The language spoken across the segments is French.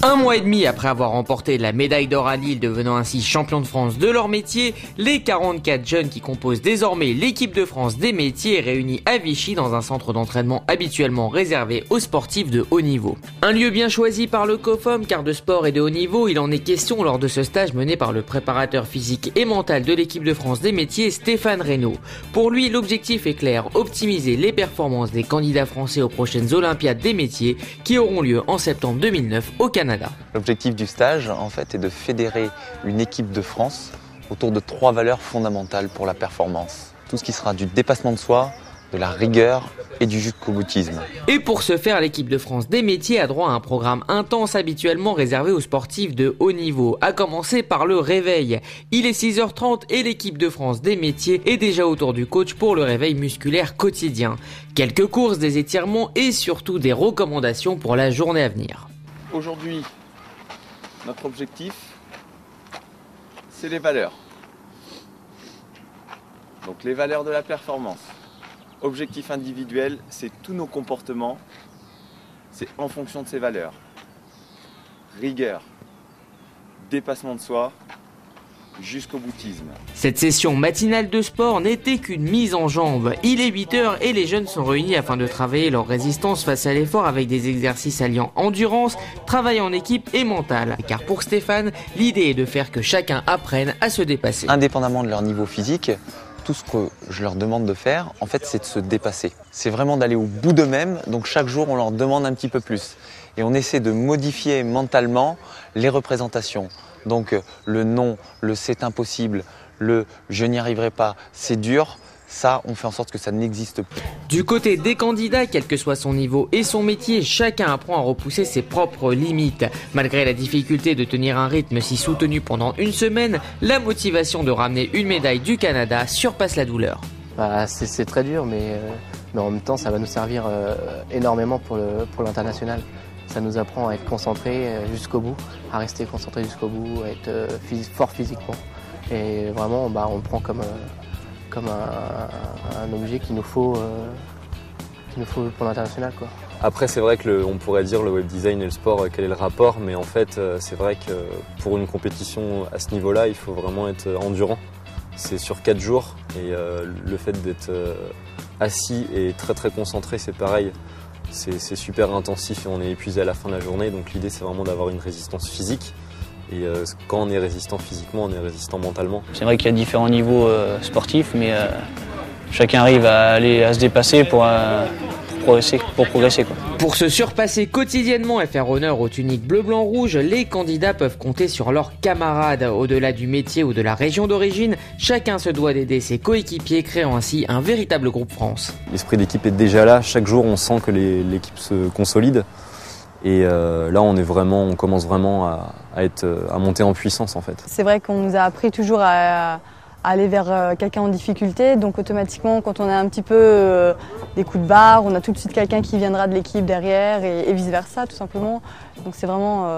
Un mois et demi après avoir remporté la médaille d'or à Lille, devenant ainsi champion de France de leur métier, les 44 jeunes qui composent désormais l'équipe de France des métiers est réunis à Vichy dans un centre d'entraînement habituellement réservé aux sportifs de haut niveau. Un lieu bien choisi par le COFOM car de sport et de haut niveau, il en est question lors de ce stage mené par le préparateur physique et mental de l'équipe de France des métiers, Stéphane Reynaud. Pour lui, l'objectif est clair, optimiser les performances des candidats français aux prochaines Olympiades des métiers qui auront lieu en septembre 2009 au Canada. L'objectif du stage, en fait, est de fédérer une équipe de France autour de 3 valeurs fondamentales pour la performance. Tout ce qui sera du dépassement de soi, de la rigueur et du jusqu'au boutisme. Et pour ce faire, l'équipe de France des métiers a droit à un programme intense habituellement réservé aux sportifs de haut niveau, à commencer par le réveil. Il est 6h30 et l'équipe de France des métiers est déjà autour du coach pour le réveil musculaire quotidien. Quelques courses, des étirements et surtout des recommandations pour la journée à venir. Aujourd'hui, notre objectif, c'est les valeurs. Donc les valeurs de la performance. Objectif individuel, c'est tous nos comportements, c'est en fonction de ces valeurs. Rigueur, dépassement de soi, jusqu'au boutisme. Cette session matinale de sport n'était qu'une mise en jambe. Il est 8h et les jeunes sont réunis afin de travailler leur résistance face à l'effort avec des exercices alliant endurance, travail en équipe et mental. Car pour Stéphane, l'idée est de faire que chacun apprenne à se dépasser. Indépendamment de leur niveau physique, tout ce que je leur demande de faire, en fait, c'est de se dépasser. C'est vraiment d'aller au bout d'eux-mêmes, donc chaque jour, on leur demande un petit peu plus. Et on essaie de modifier mentalement les représentations. Donc le non, le c'est impossible, le je n'y arriverai pas, c'est dur, ça on fait en sorte que ça n'existe plus. Du côté des candidats, quel que soit son niveau et son métier, chacun apprend à repousser ses propres limites. Malgré la difficulté de tenir un rythme si soutenu pendant une semaine, la motivation de ramener une médaille du Canada surpasse la douleur. C'est très dur, mais en même temps ça va nous servir énormément pour l'international. Ça nous apprend à être concentré jusqu'au bout, à rester concentré jusqu'au bout, à être fort physiquement. Et vraiment, on le prend comme un objet qu'il nous faut pour l'international, quoi. Après, c'est vrai qu'on pourrait dire le web design et le sport, quel est le rapport, mais en fait, c'est vrai que pour une compétition à ce niveau-là, il faut vraiment être endurant. C'est sur 4 jours et le fait d'être assis et très très concentré, c'est pareil. C'est super intensif et on est épuisé à la fin de la journée, donc l'idée c'est vraiment d'avoir une résistance physique et quand on est résistant physiquement, on est résistant mentalement. C'est vrai qu'il y a différents niveaux sportifs, mais chacun arrive à se dépasser pour progresser, quoi. Pour se surpasser quotidiennement et faire honneur aux tuniques bleu-blanc-rouge, les candidats peuvent compter sur leurs camarades. Au-delà du métier ou de la région d'origine, chacun se doit d'aider ses coéquipiers, créant ainsi un véritable groupe France. L'esprit d'équipe est déjà là, chaque jour on sent que l'équipe se consolide et là on commence vraiment à monter en puissance en fait. C'est vrai qu'on nous a appris toujours à aller vers quelqu'un en difficulté, donc automatiquement quand on a un petit peu des coups de barre, on a tout de suite quelqu'un qui viendra de l'équipe derrière et vice versa tout simplement. Donc c'est vraiment,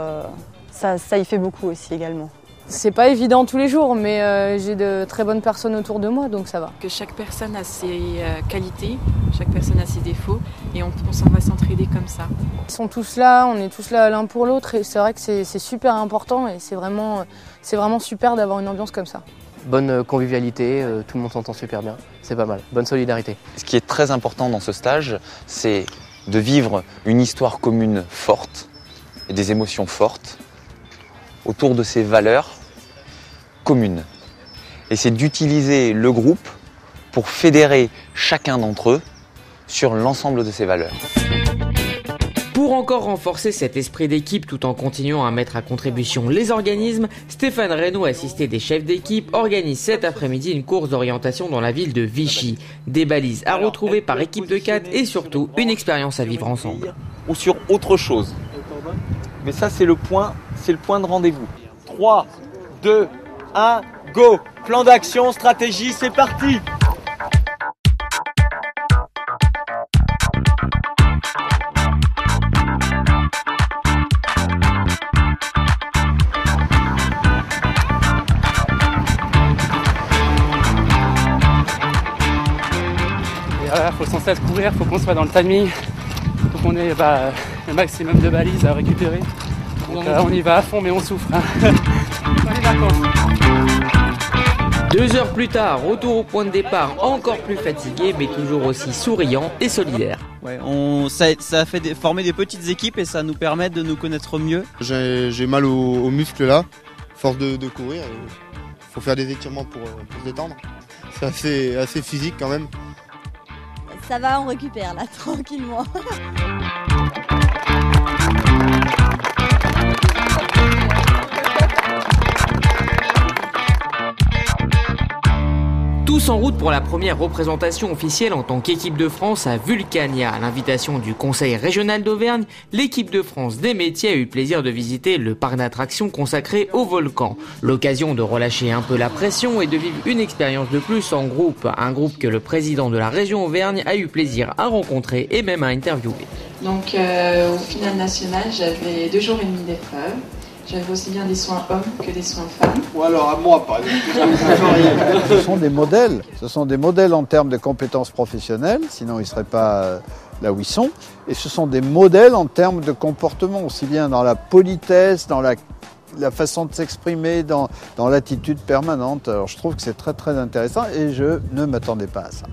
ça y fait beaucoup aussi également. C'est pas évident tous les jours, mais j'ai de très bonnes personnes autour de moi, donc ça va. Que chaque personne a ses qualités, chaque personne a ses défauts, et on s'en va s'entraider comme ça. Ils sont tous là, on est tous là l'un pour l'autre, et c'est vrai que c'est super important, et c'est vraiment super d'avoir une ambiance comme ça. Bonne convivialité, tout le monde s'entend super bien, c'est pas mal. Bonne solidarité. Ce qui est très important dans ce stage, c'est de vivre une histoire commune forte et des émotions fortes autour de ces valeurs communes. Et c'est d'utiliser le groupe pour fédérer chacun d'entre eux sur l'ensemble de ces valeurs. Pour encore renforcer cet esprit d'équipe tout en continuant à mettre à contribution les organismes, Stéphane Reynaud, assisté des chefs d'équipe, organise cet après-midi une course d'orientation dans la ville de Vichy. Des balises à retrouver par équipe de 4 et surtout une expérience à vivre ensemble. Ou sur autre chose. Mais ça c'est le point de rendez-vous. 3, 2, 1, go! Plan d'action, stratégie, c'est parti! voilà, faut sans cesse courir, faut qu'on soit dans le timing, faut qu'on ait le maximum de balises à récupérer. Donc on y va à fond mais on souffre. Hein. Allez, d'accord. 2 heures plus tard, retour au point de départ, encore plus fatigué, mais toujours aussi souriant et solidaire. Ouais, ça a fait former des petites équipes et ça nous permet de nous connaître mieux. J'ai mal aux muscles là, force de courir. Il faut faire des étirements pour se détendre. C'est assez physique quand même. Ça va, on récupère là, tranquillement. Tous en route pour la première représentation officielle en tant qu'équipe de France à Vulcania. À l'invitation du Conseil régional d'Auvergne, l'équipe de France des métiers a eu le plaisir de visiter le parc d'attractions consacré au volcan. L'occasion de relâcher un peu la pression et de vivre une expérience de plus en groupe. Un groupe que le président de la région Auvergne a eu plaisir à rencontrer et même à interviewer. Donc au final national, j'avais 2 jours et demi d'épreuve. J'avais aussi bien des soins hommes que des soins femmes. Ou alors à moi, par exemple. Ce sont des modèles en termes de compétences professionnelles, sinon ils ne seraient pas là où ils sont. Et ce sont des modèles en termes de comportement, aussi bien dans la politesse, dans la façon de s'exprimer, dans l'attitude permanente. Alors je trouve que c'est très très intéressant et je ne m'attendais pas à ça.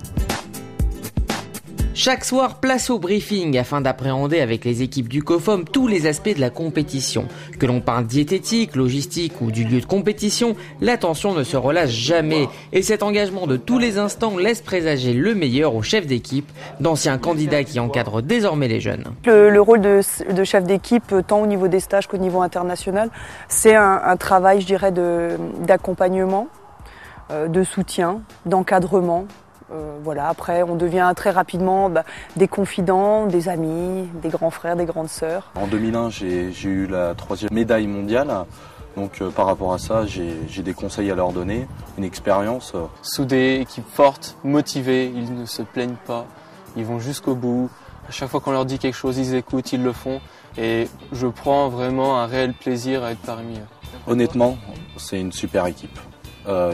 Chaque soir, place au briefing afin d'appréhender avec les équipes du COFOM tous les aspects de la compétition. Que l'on parle diététique, logistique ou du lieu de compétition, l'attention ne se relâche jamais. Et cet engagement de tous les instants laisse présager le meilleur aux chefs d'équipe, d'anciens candidats qui encadrent désormais les jeunes. Le rôle de chef d'équipe, tant au niveau des stages qu'au niveau international, c'est un travail, je dirais, d'accompagnement, de soutien, d'encadrement. Voilà. Après, on devient très rapidement des confidents, des amis, des grands frères, des grandes sœurs. En 2001, j'ai eu la 3e médaille mondiale. Donc par rapport à ça, j'ai des conseils à leur donner, une expérience. Soudés, équipe forte, motivés, ils ne se plaignent pas, ils vont jusqu'au bout. À chaque fois qu'on leur dit quelque chose, ils écoutent, ils le font. Et je prends vraiment un réel plaisir à être parmi eux. Honnêtement, c'est une super équipe.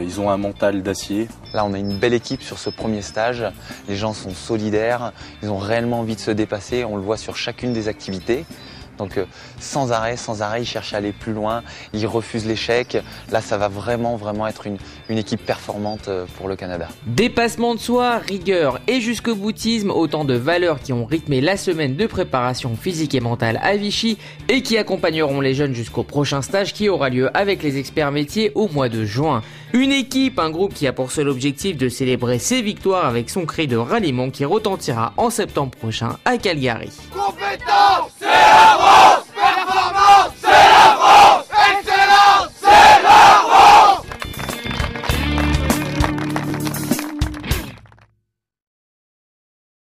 Ils ont un mental d'acier. Là, on a une belle équipe sur ce premier stage. Les gens sont solidaires, ils ont réellement envie de se dépasser. On le voit sur chacune des activités. Donc sans arrêt, ils cherchent à aller plus loin, ils refusent l'échec. Là, ça va vraiment être une équipe performante pour le Canada. Dépassement de soi, rigueur et jusqu'au boutisme, autant de valeurs qui ont rythmé la semaine de préparation physique et mentale à Vichy et qui accompagneront les jeunes jusqu'au prochain stage qui aura lieu avec les experts métiers au mois de juin. Une équipe, un groupe qui a pour seul objectif de célébrer ses victoires avec son cri de ralliement qui retentira en septembre prochain à Calgary. Compétence!